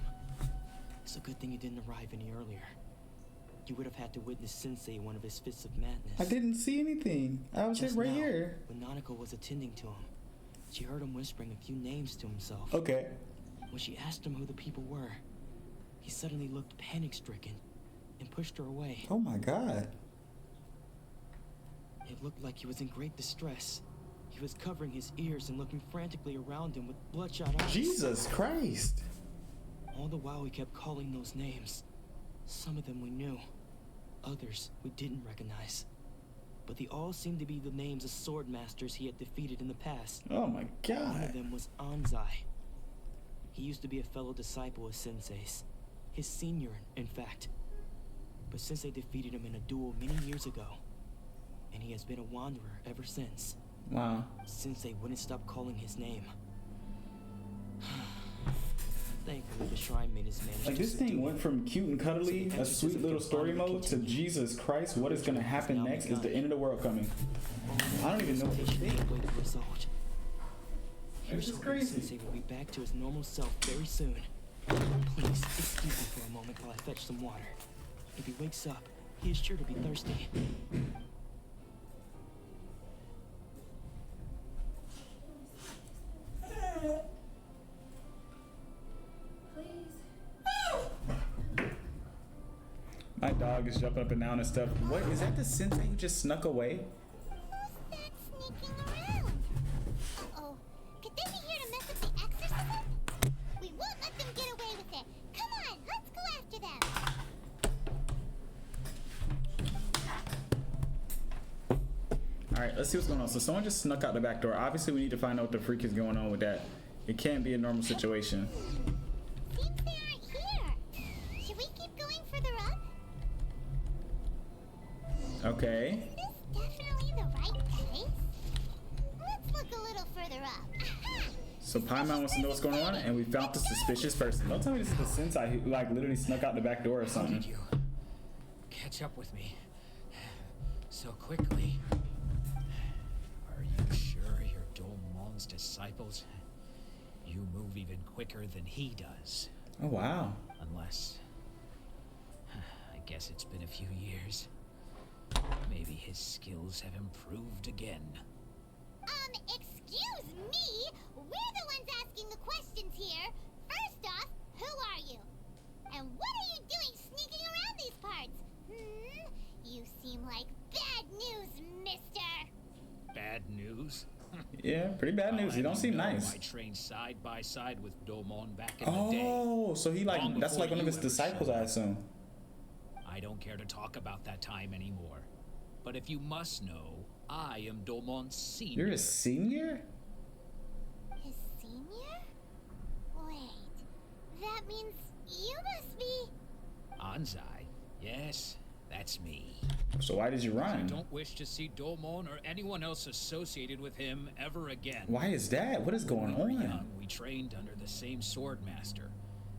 Speaker 4: It's a good thing you didn't arrive any earlier. You would have had to witness Sensei one of his fits of madness.
Speaker 1: I didn't see anything. I was
Speaker 4: Just
Speaker 1: right
Speaker 4: now,
Speaker 1: here.
Speaker 4: when Nanako was attending to him, she heard him whispering a few names to himself.
Speaker 1: Okay.
Speaker 4: When she asked him who the people were, he suddenly looked panic-stricken and pushed her away.
Speaker 1: Oh my god.
Speaker 4: It looked like he was in great distress. He was covering his ears and looking frantically around him with bloodshot eyes.
Speaker 1: Jesus Christ.
Speaker 4: All the while he kept calling those names. Some of them we knew, others we didn't recognize. But they all seemed to be the names of sword masters he had defeated in the past.
Speaker 1: Oh my
Speaker 4: One of
Speaker 1: god.
Speaker 4: them was Anzai. He used to be a fellow disciple of Sensei's. His senior, in fact. But Sensei defeated him in a duel many years ago. And he has been a wanderer ever since.
Speaker 1: Wow.
Speaker 4: Sensei wouldn't stop calling his name. Thankfully, the shrine maidens managed
Speaker 1: Like
Speaker 4: to
Speaker 1: this thing
Speaker 4: subdue
Speaker 1: went
Speaker 4: him.
Speaker 1: from cute and cuddly, a sweet little story mode, to Jesus Christ, what is gonna happen next is the end of the world coming. I don't even know what to
Speaker 4: Patiently
Speaker 1: think.
Speaker 4: await the result. Here's
Speaker 1: This is
Speaker 4: hoping
Speaker 1: crazy.
Speaker 4: Sensei will be back to his normal self very soon. Please, excuse me for a moment while I fetch some water. If he wakes up, he is sure to be thirsty.
Speaker 1: is jumping up and down and stuff. What is that? The sensei who just snuck away?
Speaker 2: Who's that sneaking around? Uh-oh. Could they be here to mess with the exorcism? We won't let them get away with it. Come on, let's go after them.
Speaker 1: Alright, let's see what's going on. So someone just snuck out the back door. Obviously, we need to find out what the freak is going on with that. It can't be a normal situation.
Speaker 2: Seems they aren't here. Should we keep going further up?
Speaker 1: Okay.
Speaker 2: Is this definitely the right place? Let's look a little further up. Aha!
Speaker 1: So Paimon wants to know what's going on, and we found the suspicious person. Don't tell me this is the sensei who like literally snuck out the back door or
Speaker 5: How
Speaker 1: something.
Speaker 5: did you catch up with me so quickly? Are you sure you're Domon's disciples? You move even quicker than he does.
Speaker 1: Oh wow.
Speaker 5: Unless... I guess it's been a few years. Maybe his skills have improved again.
Speaker 2: Excuse me? We're the ones asking the questions here. First off, who are you? And what are you doing sneaking around these parts? You seem like bad news, mister.
Speaker 5: Bad news?
Speaker 1: Yeah, pretty bad news. He don't seem nice.
Speaker 5: I trained side by side with Domon back in the day.
Speaker 1: Oh, so he like that's like one of his disciples, I assume.
Speaker 5: I don't care to talk about that time anymore. But if you must know, I am Domon's senior.
Speaker 1: You're a senior?
Speaker 2: His senior? Wait, that means you must be...
Speaker 5: Anzai? Yes, that's me.
Speaker 1: So why did you
Speaker 5: I
Speaker 1: run?
Speaker 5: don't wish to see Domon or anyone else associated with him ever again.
Speaker 1: Why is that? What is going
Speaker 5: When we were
Speaker 1: on?
Speaker 5: young, we trained under the same sword master,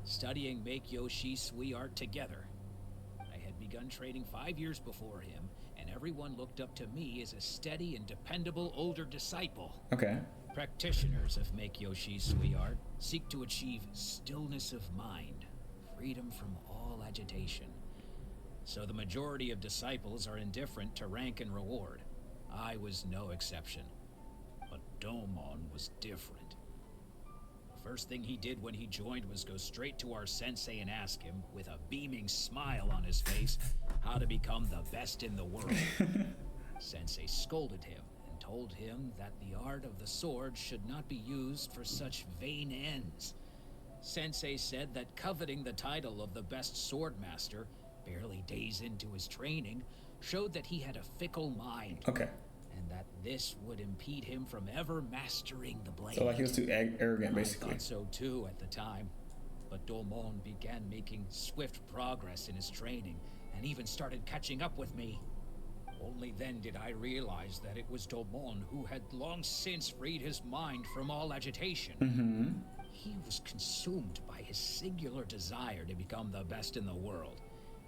Speaker 5: studying Make-Yoshi Sui art together. I had begun training 5 years before him, and everyone looked up to me as a steady and dependable older disciple.
Speaker 1: Okay.
Speaker 5: Practitioners of Make-Yoshi Sui art seek to achieve stillness of mind, freedom from all agitation. So the majority of disciples are indifferent to rank and reward. I was no exception. But Domon was different. The first thing he did when he joined was go straight to our sensei and ask him, with a beaming smile on his face, how to become the best in the world. Sensei scolded him and told him that the art of the sword should not be used for such vain ends. Sensei said that coveting the title of the best sword master, barely days into his training, showed that he had a fickle mind.
Speaker 1: Okay.
Speaker 5: And that this would impede him from ever mastering the blade.
Speaker 1: So like he was too arrogant, basically.
Speaker 5: I thought so too at the time. But Domon began making swift progress in his training, and even started catching up with me. Only then did I realize that it was Domon who had long since freed his mind from all agitation.
Speaker 1: Mm-hmm.
Speaker 5: He was consumed by his singular desire to become the best in the world.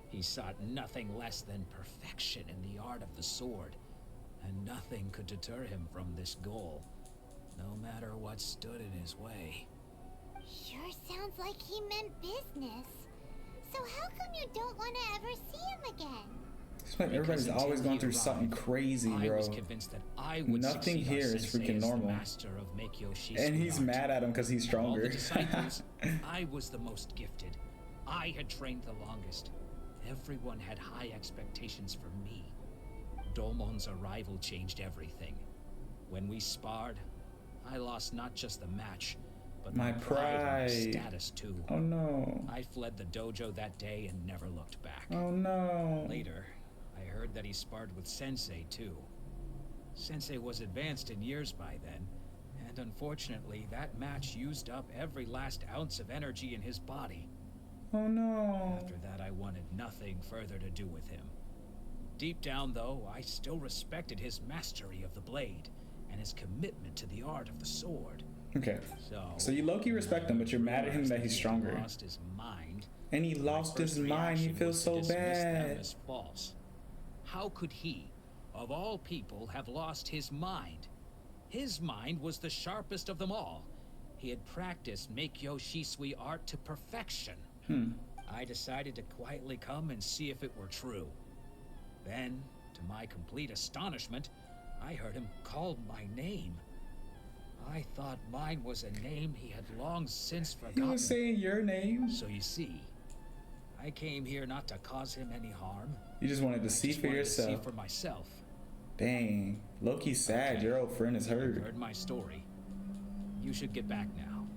Speaker 5: He sought nothing less than perfection in the art of the sword, and nothing could deter him from this goal, no matter what stood in his way.
Speaker 2: Sure sounds like he meant business. So how come you don't want to ever see him again?
Speaker 1: It's like everybody's always going through something crazy,
Speaker 5: I
Speaker 1: bro.
Speaker 5: was convinced that I would
Speaker 1: Nothing
Speaker 5: succeed
Speaker 1: here
Speaker 5: our
Speaker 1: is
Speaker 5: sensei
Speaker 1: freaking
Speaker 5: as the
Speaker 1: normal.
Speaker 5: master of Make-Yoshi
Speaker 1: And he's
Speaker 5: Sui art.
Speaker 1: mad at him because he's
Speaker 5: Of all
Speaker 1: stronger.
Speaker 5: the disciples, I was the most gifted. I had trained the longest. Everyone had high expectations for me. Domon's arrival changed everything. When we sparred, I lost not just the match, but
Speaker 1: My
Speaker 5: my pride and my
Speaker 1: pride.
Speaker 5: status too.
Speaker 1: Oh no.
Speaker 5: I fled the dojo that day and never looked back.
Speaker 1: Oh no.
Speaker 5: Later, I heard that he sparred with Sensei too. Sensei was advanced in years by then, and unfortunately that match used up every last ounce of energy in his body.
Speaker 1: Oh no.
Speaker 5: After that, I wanted nothing further to do with him. Deep down, though, I still respected his mastery of the blade and his commitment to the art of the sword.
Speaker 1: Okay. So you low-key respect him, but you're mad at him that he's stronger.
Speaker 5: Lost his mind.
Speaker 1: And he
Speaker 5: My
Speaker 1: lost his
Speaker 5: first
Speaker 1: mind. He
Speaker 5: reaction
Speaker 1: feels
Speaker 5: was to
Speaker 1: so
Speaker 5: dismiss them
Speaker 1: bad.
Speaker 5: as false. How could he, of all people, have lost his mind? His mind was the sharpest of them all. He had practiced Make-Yoshi Sui art to perfection. I decided to quietly come and see if it were true. Then, to my complete astonishment, I heard him call my name. I thought mine was a name he had long since
Speaker 1: He
Speaker 5: forgotten.
Speaker 1: was saying your name.
Speaker 5: So you see, I came here not to cause him any harm.
Speaker 1: You just wanted to see
Speaker 5: Just
Speaker 1: for
Speaker 5: wanted to see
Speaker 1: yourself.
Speaker 5: for myself.
Speaker 1: Dang. Loki's sad.
Speaker 5: Okay.
Speaker 1: Your old friend is
Speaker 5: You've
Speaker 1: hurt.
Speaker 5: heard my story. You should get back now.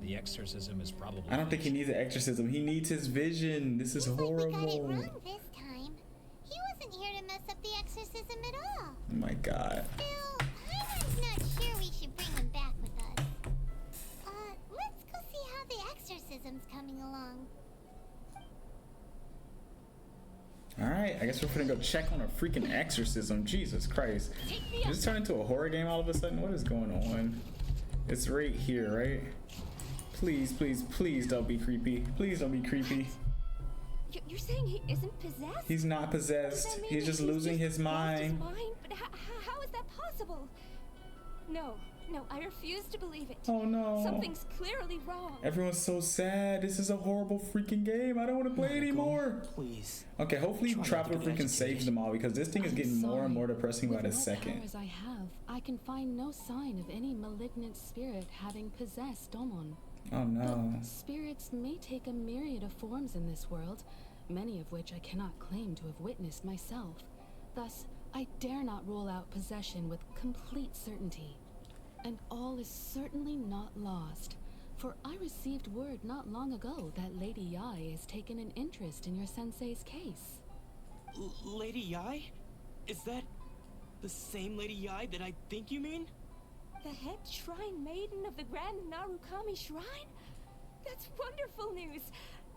Speaker 5: The exorcism is probably
Speaker 1: I don't think he needs an exorcism. He needs his vision. This is
Speaker 2: Seems like we got it
Speaker 1: horrible.
Speaker 2: wrong this time. He wasn't here to mess up the exorcism at all.
Speaker 1: Oh my god.
Speaker 2: Still, Hyman's not sure we should bring him back with us. Let's go see how the exorcism's coming along.
Speaker 1: Alright, I guess we're gonna go check on a freaking exorcism. Jesus Christ. Did this turn into a horror game all of a sudden? What is going on? It's right here, right? Please, please, please don't be creepy. Please don't be creepy.
Speaker 6: You're saying he isn't possessed?
Speaker 1: He's not
Speaker 6: Does
Speaker 1: possessed.
Speaker 6: that mean
Speaker 1: He's just losing his mind.
Speaker 6: But how is that possible? No, I refuse to believe it.
Speaker 1: Oh no.
Speaker 6: Something's clearly wrong.
Speaker 1: Everyone's so sad. This is a horrible freaking game. I don't want to play anymore.
Speaker 4: Please.
Speaker 1: Okay, hopefully
Speaker 4: Try not
Speaker 1: Traveler
Speaker 4: to get
Speaker 1: freaking saves
Speaker 4: agitated.
Speaker 1: them all because this thing is
Speaker 7: I'm
Speaker 1: getting more and
Speaker 7: sorry.
Speaker 1: more depressing by the
Speaker 7: With what
Speaker 1: second.
Speaker 7: powers I have, I can find no sign of any malignant spirit having possessed Domon.
Speaker 1: Oh no.
Speaker 7: But spirits may take a myriad of forms in this world, many of which I cannot claim to have witnessed myself. Thus, I dare not rule out possession with complete certainty. And all is certainly not lost, for I received word not long ago that Lady Yai has taken an interest in your sensei's case.
Speaker 4: Lady Yai? Is that the same Lady Yai that I think you mean?
Speaker 6: The head shrine maiden of the Grand Narukami Shrine? That's wonderful news.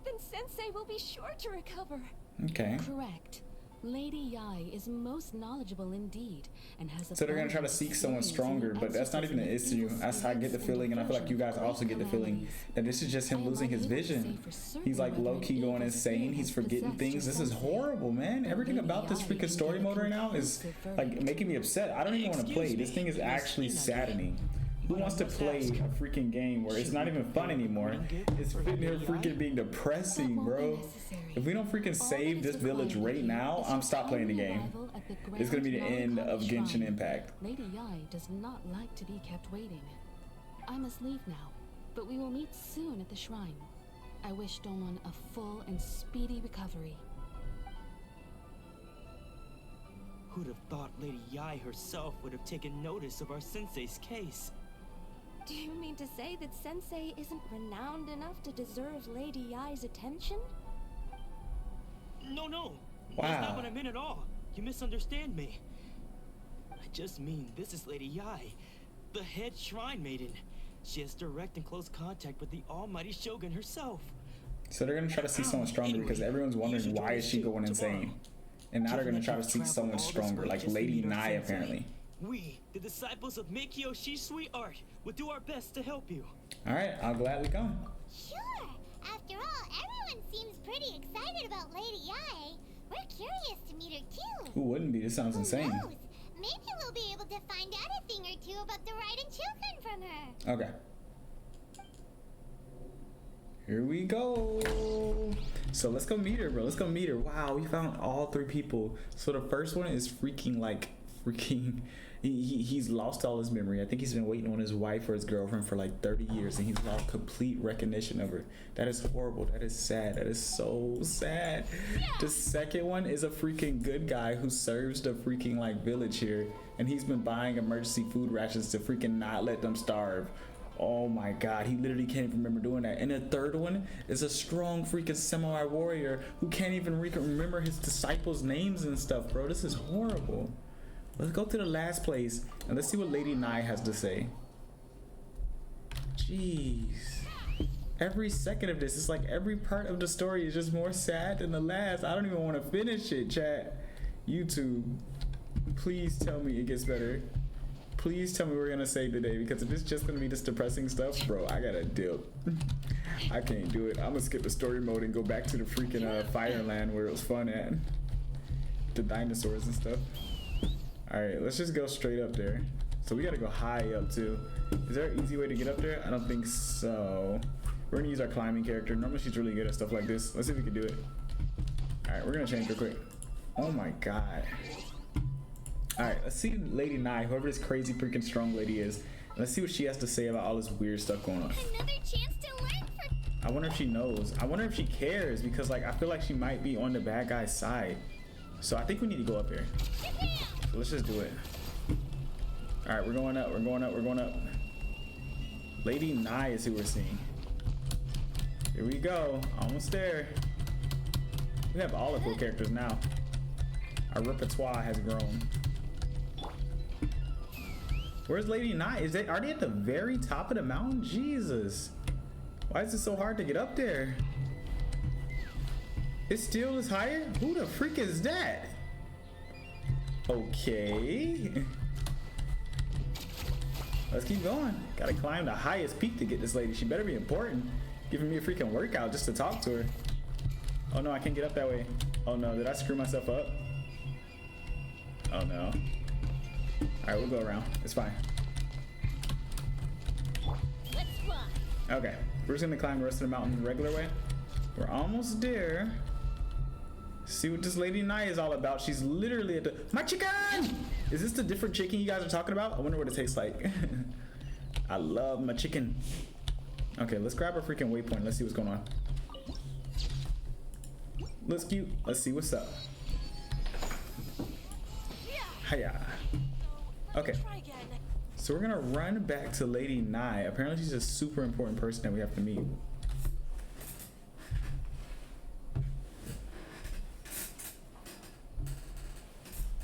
Speaker 6: Then Sensei will be sure to recover.
Speaker 1: Okay.
Speaker 7: Correct. Lady Yai is most knowledgeable indeed, and has a
Speaker 1: So they're gonna try to seek someone stronger, but that's not even an issue. That's how I get the feeling, and I feel like you guys also get the feeling that this is just him losing his vision. He's like low-key going insane. He's forgetting things. This is horrible, man. Everything about this freaking story mode right now is like making me upset. I don't even want to play. This thing is actually saddening. Who wants to play a freaking game where it's not even fun anymore? It's sitting here freaking being depressing, bro. If we don't freaking save this village right now, I'm stop playing the game. It's gonna be the end of Genshin Impact.
Speaker 7: Lady Yai does not like to be kept waiting. I must leave now, but we will meet soon at the shrine. I wish Domon a full and speedy recovery.
Speaker 4: Who'd have thought Lady Yai herself would have taken notice of our sensei's case?
Speaker 6: Do you mean to say that Sensei isn't renowned enough to deserve Lady Yai's attention?
Speaker 4: No.
Speaker 1: Wow.
Speaker 4: That's not what I meant at all. You misunderstand me. I just mean this is Lady Yai, the head shrine maiden. She has direct and close contact with the almighty Shogun herself.
Speaker 1: So they're gonna try to see someone stronger because everyone's wondering why is she going insane, and now they're gonna try to seek someone stronger, like Lady Nai apparently.
Speaker 4: We, the disciples of Meikyo Shisui Art, will do our best to help you.
Speaker 1: All right, I'll gladly come.
Speaker 2: Sure. After all, everyone seems pretty excited about Lady Yai. We're curious to meet her too.
Speaker 1: Who wouldn't be? This sounds
Speaker 2: Who
Speaker 1: insane.
Speaker 2: knows? Maybe we'll be able to find out a thing or two about the Raiden children from her.
Speaker 1: Okay. Here we go. So let's go meet her, bro. Let's go meet her. Wow, we found all three people. So the first one is he's lost all his memory. I think he's been waiting on his wife or his girlfriend for like 30 years, and he's lost complete recognition of her. That is horrible. That is sad. That is so sad. The second one is a freaking good guy who serves the freaking like village here, and he's been buying emergency food rations to freaking not let them starve. Oh my god, he literally can't even remember doing that. And the third one is a strong freaking samurai warrior who can't even remember his disciples' names and stuff, bro. This is horrible. Let's go to the last place and let's see what Lady Nai has to say. Jeez. Every second of this, it's like every part of the story is just more sad than the last. I don't even want to finish it, chat. YouTube, please tell me it gets better. Please tell me we're gonna save today, because if it's just gonna be this depressing stuff, bro, I gotta dip. I can't do it. I'm gonna skip the story mode and go back to the freaking Fireland where it was fun at. The dinosaurs and stuff. Alright, let's just go straight up there. So we gotta go high up too. Is there an easy way to get up there? I don't think so. We're gonna use our climbing character. Normally she's really good at stuff like this. Let's see if we can do it. Alright, we're gonna change real quick. Oh my god. Alright, let's see Lady Nai, whoever this crazy freaking strong lady is. Let's see what she has to say about all this weird stuff going on.
Speaker 2: Another chance to learn from...
Speaker 1: I wonder if she knows. I wonder if she cares because like I feel like she might be on the bad guy's side. So I think we need to go up here. So let's just do it. All right, we're going up. We're going up. We're going up. Lady Nye is who we're seeing. Here we go. Almost there. We have all the cool characters now. Our repertoire has grown. Where's Lady Nye? Are they at the very top of the mountain? Jesus. Why is it so hard to get up there? It still is higher? Who the freak is that? Okay. Let's keep going. Gotta climb the highest peak to get this lady. She better be important. Giving me a freaking workout just to talk to her. Oh no, I can't get up that way. Oh no, did I screw myself up? Oh no. Alright, we'll go around. It's fine.
Speaker 2: Let's fly.
Speaker 1: Okay, we're just gonna climb the rest of the mountain the regular way. We're almost there. See what this Lady Nye is all about. She's literally at the... My chicken! Is this the different chicken you guys are talking about? I wonder what it tastes like. I love my chicken. Okay, let's grab our freaking waypoint. Let's see what's going on. Looks cute. Let's see what's up. Hiya. Okay. So we're gonna run back to Lady Nye. Apparently she's a super important person that we have to meet.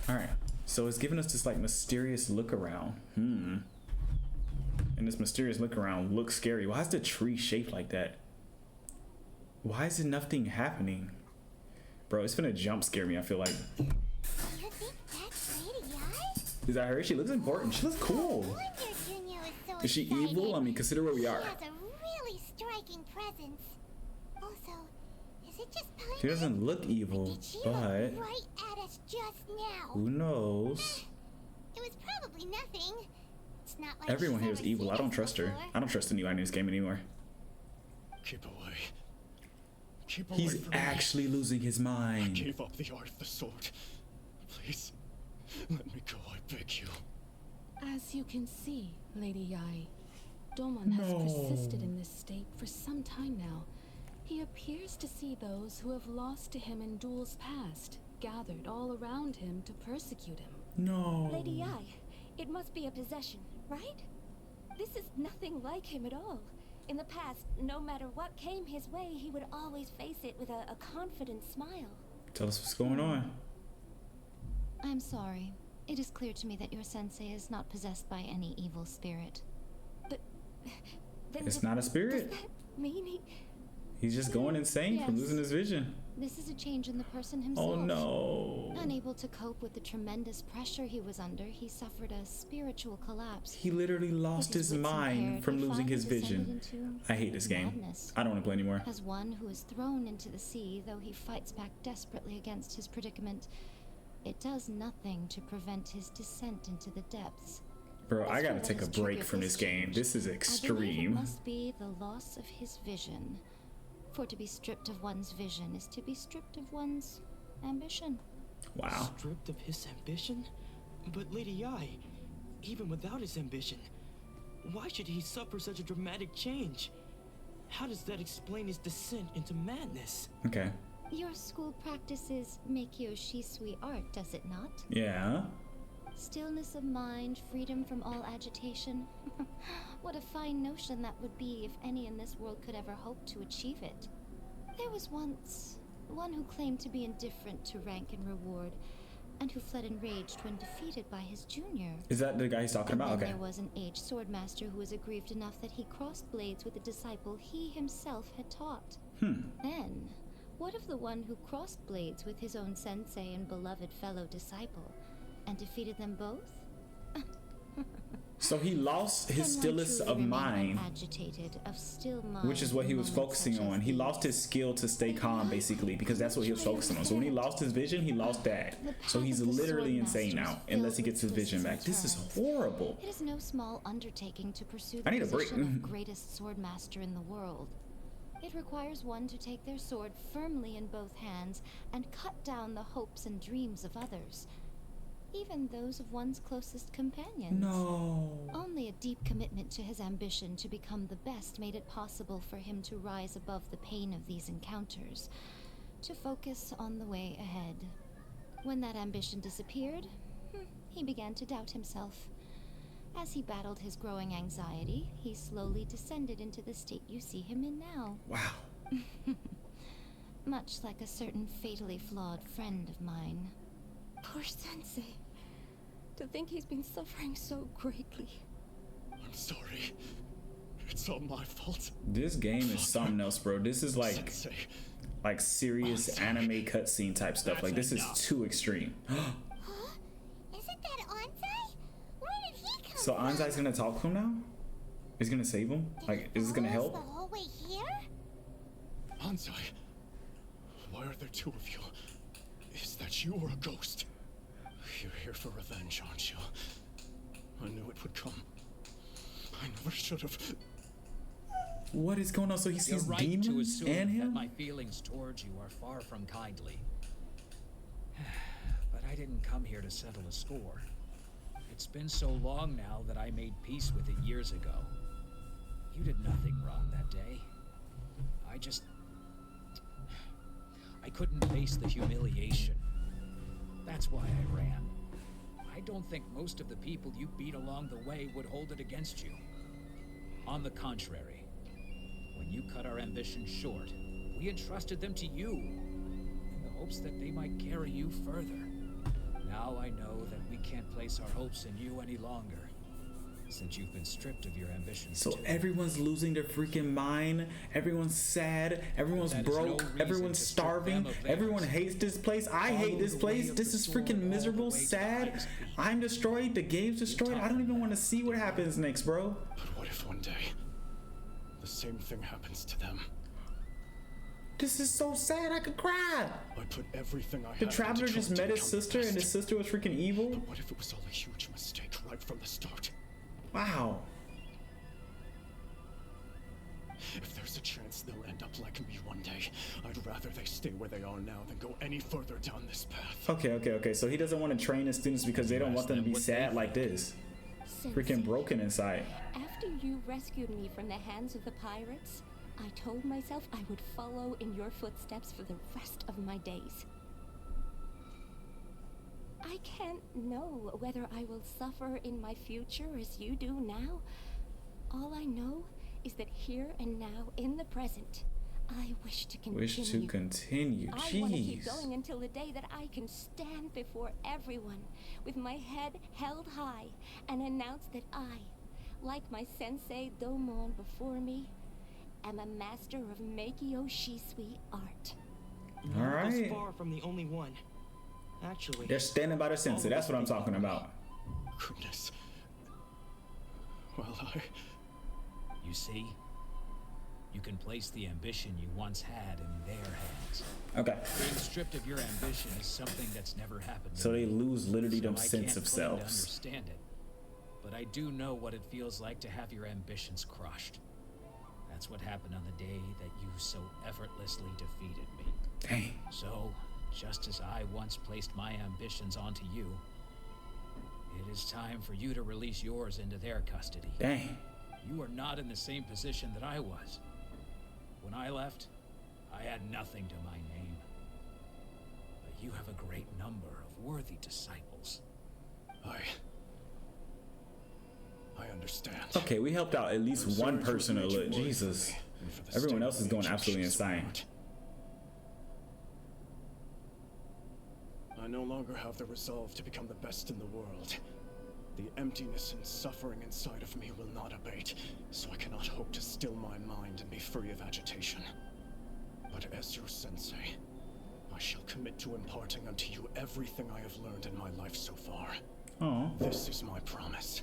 Speaker 1: Alright, so it's giving us this like mysterious look around. And this mysterious look around looks scary. Why is the tree shaped like that? Why is it nothing happening? Bro, it's gonna jump scare me, I feel like.
Speaker 2: You think that's Lady Eye?
Speaker 1: Is that her? She looks important. She looks cool.
Speaker 2: No wonder Junyo is so
Speaker 1: Is she
Speaker 2: excited.
Speaker 1: evil? I mean, consider where we are.
Speaker 2: She has a really striking presence. Also, is it just Paimon?
Speaker 1: She doesn't look evil,
Speaker 2: Did she
Speaker 1: but
Speaker 2: look right at us just now?
Speaker 1: who knows?
Speaker 2: It was probably nothing. It's not like
Speaker 1: Everyone
Speaker 2: she's
Speaker 1: here is
Speaker 2: ever
Speaker 1: evil.
Speaker 2: seen
Speaker 1: I don't
Speaker 2: us
Speaker 1: trust her.
Speaker 2: before.
Speaker 1: I don't trust anyone in this game anymore.
Speaker 4: Keep away. Keep away
Speaker 1: He's
Speaker 4: from me.
Speaker 1: actually losing his
Speaker 4: I
Speaker 1: mind.
Speaker 4: gave up the art of the sword. Please, let me go, I beg you.
Speaker 7: As you can see, Lady Yai, Domon has persisted in this state for some time now. He appears to see those who have lost to him in duels past, gathered all around him to persecute him.
Speaker 1: No.
Speaker 6: Lady Yai, it must be a possession, right? This is nothing like him at all. In the past, no matter what came his way, he would always face it with a confident smile.
Speaker 1: Tell us what's going on.
Speaker 8: I'm sorry. It is clear to me that your sensei is not possessed by any evil spirit.
Speaker 6: But then
Speaker 1: It's not a spirit.
Speaker 6: Does that mean
Speaker 1: He's just going insane from
Speaker 8: Yes.
Speaker 1: losing his vision.
Speaker 8: This is a change in the person himself.
Speaker 1: Oh no.
Speaker 8: Unable to cope with the tremendous pressure he was under, he suffered a spiritual collapse.
Speaker 1: He literally lost
Speaker 8: With
Speaker 1: his
Speaker 8: wits
Speaker 1: mind
Speaker 8: impaired,
Speaker 1: from
Speaker 8: he
Speaker 1: losing his
Speaker 8: finally
Speaker 1: vision.
Speaker 8: descended into
Speaker 1: I hate this game.
Speaker 8: madness.
Speaker 1: I don't want to play anymore.
Speaker 8: As one who is thrown into the sea, though he fights back desperately against his predicament, it does nothing to prevent his descent into the depths.
Speaker 1: Bro, I
Speaker 8: As
Speaker 1: gotta
Speaker 8: for
Speaker 1: take
Speaker 8: what
Speaker 1: a
Speaker 8: has
Speaker 1: break
Speaker 8: triggered
Speaker 1: from this game.
Speaker 8: change,
Speaker 1: This is
Speaker 8: I believe it
Speaker 1: extreme.
Speaker 8: must be the loss of his vision. For to be stripped of one's vision is to be stripped of one's ambition.
Speaker 1: Wow.
Speaker 4: Stripped of his ambition? But Lady Yai, even without his ambition, why should he suffer such a dramatic change? How does that explain his descent into madness?
Speaker 1: Okay.
Speaker 8: Your school practices Meikyo Shisui art, does it not?
Speaker 1: Yeah.
Speaker 8: Stillness of mind, freedom from all agitation. What a fine notion that would be if any in this world could ever hope to achieve it. There was once one who claimed to be indifferent to rank and reward, and who fled enraged when defeated by his junior.
Speaker 1: Is that the guy he's talking
Speaker 8: And
Speaker 1: about?
Speaker 8: then
Speaker 1: Okay.
Speaker 8: there was an aged swordmaster who was aggrieved enough that he crossed blades with a disciple he himself had taught. Then, what of the one who crossed blades with his own sensei and beloved fellow disciple, and defeated them both?
Speaker 1: So he lost his
Speaker 8: Can one
Speaker 1: stillness
Speaker 8: truly
Speaker 1: of
Speaker 8: remain
Speaker 1: mind,
Speaker 8: unagitated, of still mind
Speaker 1: which is what he
Speaker 8: in
Speaker 1: was
Speaker 8: moments
Speaker 1: focusing
Speaker 8: such as
Speaker 1: on. He
Speaker 8: these?
Speaker 1: lost his skill to stay calm, basically, because that's what he was focusing on. So when he lost his vision, he lost that. So he's literally insane now, unless he gets his vision back. This is horrible.
Speaker 8: It is no small undertaking to pursue
Speaker 1: I
Speaker 8: the
Speaker 1: need a break.
Speaker 8: position of greatest swordmaster in the world. It requires one to take their sword firmly in both hands and cut down the hopes and dreams of others. even those of one's closest companions.
Speaker 1: No.
Speaker 8: Only a deep commitment to his ambition to become the best made it possible for him to rise above the pain of these encounters, to focus on the way ahead. When that ambition disappeared, he began to doubt himself. As he battled his growing anxiety, he slowly descended into the state you see him in now.
Speaker 1: Wow.
Speaker 8: Much like a certain fatally flawed friend of mine.
Speaker 9: Poor Sensei. To think he's been suffering so greatly.
Speaker 4: I'm sorry. It's all my fault.
Speaker 1: This game is something else, bro. This is
Speaker 4: Sensei.
Speaker 1: like serious anime cutscene type stuff. Like, this is too extreme.
Speaker 2: Huh? Isn't that Anzai? Where did he come
Speaker 1: So
Speaker 2: from?
Speaker 1: Anzai's gonna talk to him now? He's gonna save him? Like, is this gonna
Speaker 2: Follows
Speaker 1: help?
Speaker 2: the whole way here?
Speaker 4: Anzai, why are there two of you? Is that you or a ghost? You're here for revenge, aren't you? I knew it would come. I never should have.
Speaker 1: What is going on? So he
Speaker 5: You're
Speaker 1: sees
Speaker 5: right to
Speaker 1: demons
Speaker 5: assume
Speaker 1: and
Speaker 5: that
Speaker 1: him?
Speaker 5: my feelings towards you are far from kindly. But I didn't come here to settle a score. It's been so long now that I made peace with it years ago. You did nothing wrong that day. I couldn't face the humiliation. That's why I ran. I don't think most of the people you beat along the way would hold it against you. On the contrary, when you cut our ambitions short, we entrusted them to you, in the hopes that they might carry you further. Now I know that we can't place our hopes in you any longer, since you've been stripped of your ambitions
Speaker 1: So
Speaker 5: too.
Speaker 1: everyone's losing their freaking mind. Everyone's sad. Everyone's
Speaker 5: That is no
Speaker 1: broke.
Speaker 5: reason
Speaker 1: Everyone's
Speaker 5: to strip
Speaker 1: starving.
Speaker 5: them of theirs.
Speaker 1: Everyone hates this place. I hate
Speaker 5: Follow
Speaker 1: this
Speaker 5: the
Speaker 1: place.
Speaker 5: way of
Speaker 1: This
Speaker 5: the
Speaker 1: is
Speaker 5: sword
Speaker 1: freaking
Speaker 5: all the
Speaker 1: miserable,
Speaker 5: way to the
Speaker 1: sad.
Speaker 5: highest peak.
Speaker 1: I'm destroyed. The game's destroyed. I don't even want to see what happens next, bro.
Speaker 4: But what if one day the same thing happens to them?
Speaker 1: This is so sad. I could cry.
Speaker 4: I put everything I
Speaker 1: The
Speaker 4: had
Speaker 1: traveler
Speaker 4: into
Speaker 1: just
Speaker 4: trying to
Speaker 1: met his
Speaker 4: become the
Speaker 1: sister, and
Speaker 4: best.
Speaker 1: his sister was freaking evil.
Speaker 4: But what if it was all a huge mistake right from the start?
Speaker 1: Wow.
Speaker 4: If there's a chance they'll end up like me one day, I'd rather they stay where they are now than go any further down this path.
Speaker 1: Okay. So he doesn't want to train his students because they don't want them to be sad like this. Freaking
Speaker 9: Sensei,
Speaker 1: broken inside.
Speaker 9: after you rescued me from the hands of the pirates, I told myself I would follow in your footsteps for the rest of my days. I can't know whether I will suffer in my future as you do now. All I know is that here and now, in the present, I wish to continue.
Speaker 1: Wish to continue.
Speaker 9: I want to keep
Speaker 1: Jeez.
Speaker 9: going until the day that I can stand before everyone with my head held high and announce that I, like my sensei Domon before me, am a master of Meikyo Shisui art.
Speaker 1: All
Speaker 10: Not this
Speaker 1: right.
Speaker 10: far from the only one. Actually,
Speaker 1: They're standing by their sensei. That's what I'm talking about.
Speaker 4: Goodness. Well,
Speaker 5: You see, you can place the ambition you once had in their hands.
Speaker 1: Okay.
Speaker 5: Being stripped of your ambition is something that's never happened to
Speaker 1: So they
Speaker 5: me.
Speaker 1: lose literally
Speaker 5: So
Speaker 1: them
Speaker 5: I
Speaker 1: sense
Speaker 5: can't
Speaker 1: of
Speaker 5: claim to
Speaker 1: selves.
Speaker 5: understand it, but I do know what it feels like to have your ambitions crushed. That's what happened on the day that you so effortlessly defeated me.
Speaker 1: Dang.
Speaker 5: So, just as I once placed my ambitions onto you, it is time for you to release yours into their custody.
Speaker 1: Dang.
Speaker 5: You are not in the same position that I was. When I left, I had nothing to my name. But you have a great number of worthy disciples.
Speaker 4: I understand.
Speaker 1: Okay, we helped out at least
Speaker 4: I'm
Speaker 1: one
Speaker 4: sorry to
Speaker 1: person to
Speaker 4: admit you
Speaker 1: look.
Speaker 4: worried
Speaker 1: Jesus.
Speaker 4: for me and for the
Speaker 1: Everyone
Speaker 4: state
Speaker 1: else is
Speaker 4: of
Speaker 1: going
Speaker 4: nature
Speaker 1: absolutely
Speaker 4: she's
Speaker 1: insane.
Speaker 4: sweet. I no longer have the resolve to become the best in the world. The emptiness and suffering inside of me will not abate, so I cannot hope to still my mind and be free of agitation. But as your sensei, I shall commit to imparting unto you everything I have learned in my life so far.
Speaker 1: Oh.
Speaker 4: This is my promise.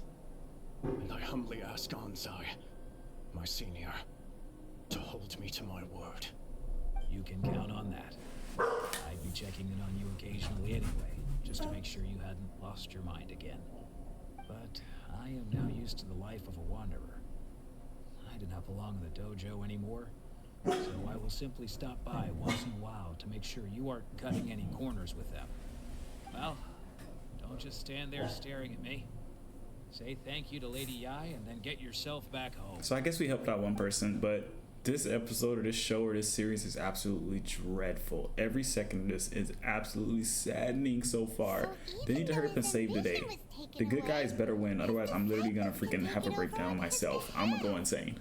Speaker 4: And I humbly ask Anzai, my senior, to hold me to my word.
Speaker 5: You can count on that. I'd be checking in on you occasionally anyway, just to make sure you hadn't lost your mind again. But I am now used to the life of a wanderer. I do not belong in the dojo anymore, so I will simply stop by once in a while to make sure you aren't cutting any corners with them. Well, don't just stand there staring at me. Say thank you to Lady Yai and then get yourself back home.
Speaker 1: So I guess we helped out one person, but this episode or this show or this series is absolutely dreadful. Every second of this is absolutely saddening so far. They need to hurry up and save the day. The good guys better win, otherwise I'm literally gonna freaking have a breakdown myself. I'm gonna go insane.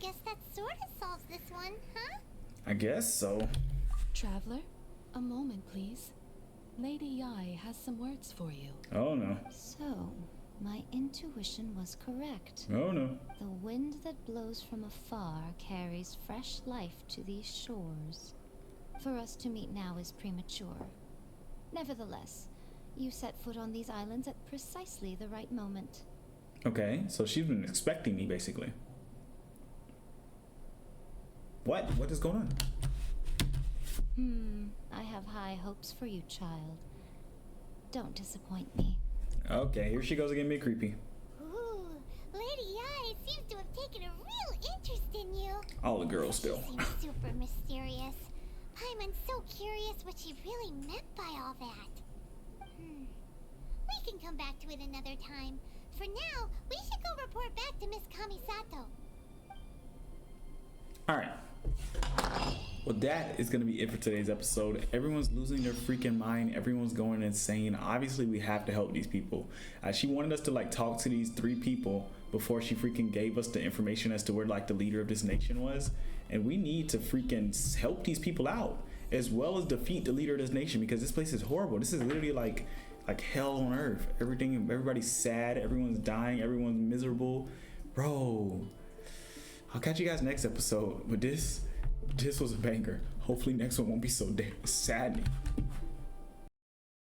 Speaker 2: Guess that sort of solves this one, huh?
Speaker 1: I guess so.
Speaker 7: Traveler, a moment, please. Lady Yai has some words for you.
Speaker 1: Oh no.
Speaker 8: So, my intuition was correct.
Speaker 1: Oh no.
Speaker 8: The wind that blows from afar carries fresh life to these shores. For us to meet now is premature. Nevertheless, you set foot on these islands at precisely the right moment.
Speaker 1: Okay, so she's been expecting me basically. What? What is going on?
Speaker 8: I have high hopes for you, child. Don't disappoint me.
Speaker 1: Okay, here she goes again, being creepy.
Speaker 2: Ooh, Lady Yai seems to have taken a real interest in you.
Speaker 1: All the girls still.
Speaker 2: She seems super mysterious. I'm so curious what she really meant by all that. We can come back to it another time. For now, we should go report back to Miss Kamisato.
Speaker 1: Alright. Well, that is going to be it for today's episode. Everyone's losing their freaking mind. Everyone's going insane. Obviously, we have to help these people. She wanted us to like talk to these 3 people before she freaking gave us the information as to where like the leader of this nation was. And we need to freaking help these people out as well as defeat the leader of this nation, because this place is horrible. This is literally like hell on earth. Everybody's sad. Everyone's dying. Everyone's miserable. Bro, I'll catch you guys next episode. But this was a banger. Hopefully next one won't be so saddening.